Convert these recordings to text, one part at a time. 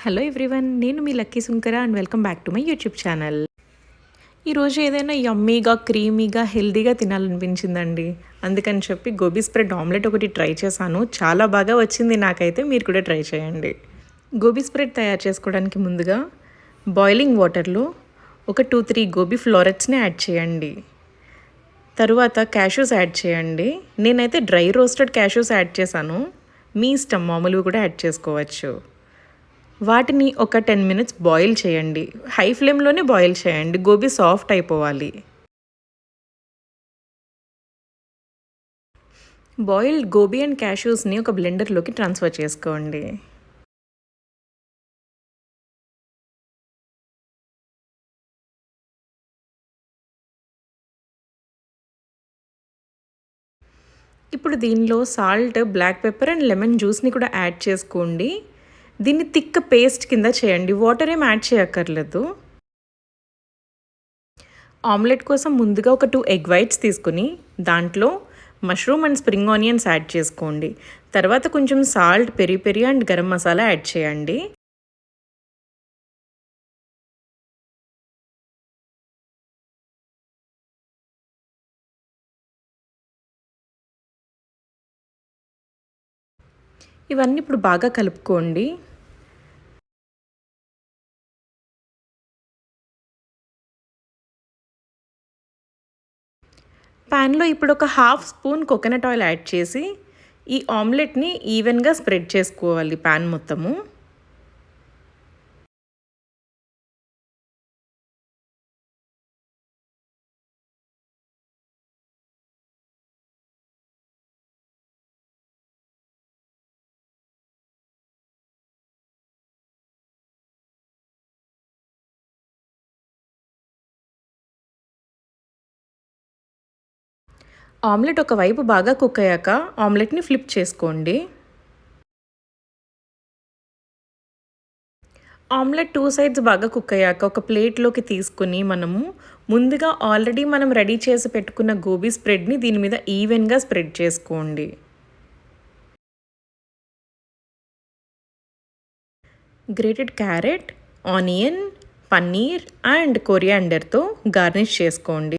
Hello everyone, నేను మీ Lucky Sunkara and welcome back to my YouTube channel. ఈరోజు ఏదైనా యమ్మీగా క్రీమీగా హెల్తీగా తినాలనిపించిందండి. అందుకని చెప్పి గోబీ స్ప్రెడ్ ఆమ్లెట్ ఒకటి ట్రై చేశాను. చాలా బాగా వచ్చింది నాకైతే. మీరు కూడా ట్రై చేయండి. గోబీ స్ప్రెడ్ తయారు చేసుకోవడానికి ముందుగా బాయిలింగ్ వాటర్లో ఒక 2-3 గోబీ ఫ్లోరెట్స్ని యాడ్ చేయండి. తరువాత క్యాష్యూస్ యాడ్ చేయండి. నేనైతే డ్రై రోస్టెడ్ క్యాష్యూస్ యాడ్ చేశాను. మీ ఇష్టం, మామూలుగా కూడా యాడ్ చేసుకోవచ్చు. వాటిని ఒక 10 మినిట్స్ బాయిల్ చేయండి. హై ఫ్లేమ్లోనే బాయిల్ చేయండి. గోబీ సాఫ్ట్ అయిపోవాలి. బాయిల్డ్ గోబీ అండ్ క్యాష్యూస్ని ఒక బ్లెండర్లోకి ట్రాన్స్ఫర్ చేసుకోండి. ఇప్పుడు దీనిలో salt, black pepper and lemon జ్యూస్ని కూడా యాడ్ చేసుకోండి. దీన్ని థిక్ పేస్ట్ కింద చేయండి. వాటర్ ఏం యాడ్ చేయక్కర్లేదు. ఆమ్లెట్ కోసం ముందుగా ఒక 2 ఎగ్ వైట్స్ తీసుకుని దాంట్లో mushroom and spring onions add చేసుకోండి. తర్వాత కొంచెం salt, peri peri and garam masala add చేయండి. ఇవన్నీ ఇప్పుడు బాగా కలుపుకోండి. ప్యాన్లో ఇప్పుడు ఒక half spoon coconut oil add చేసి ఈ ఆమ్లెట్ని ఈవెన్గా స్ప్రెడ్ చేసుకోవాలి ప్యాన్ మొత్తము. ఆమ్లెట్ ఒకవైపు బాగా కుక్ అయ్యాక ఆమ్లెట్ని ఫ్లిప్ చేసుకోండి. ఆమ్లెట్ 2 సైడ్స్ బాగా కుక్ అయ్యాక ఒక ప్లేట్లోకి తీసుకుని ముందుగా ఆల్రెడీ మనం రెడీ చేసి పెట్టుకున్న గోబీ స్ప్రెడ్ని దీని మీద ఈవెన్గా స్ప్రెడ్ చేసుకోండి. Grated carrot, onion, paneer and కొరియాండర్తో గార్నిష్ చేసుకోండి.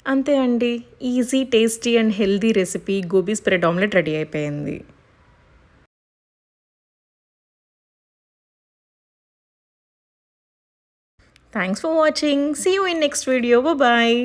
అంతే అండి, easy, tasty and healthy recipe gobi spread omelette ready అయిపోయింది. Thanks for watching. See you in next video. Bye bye.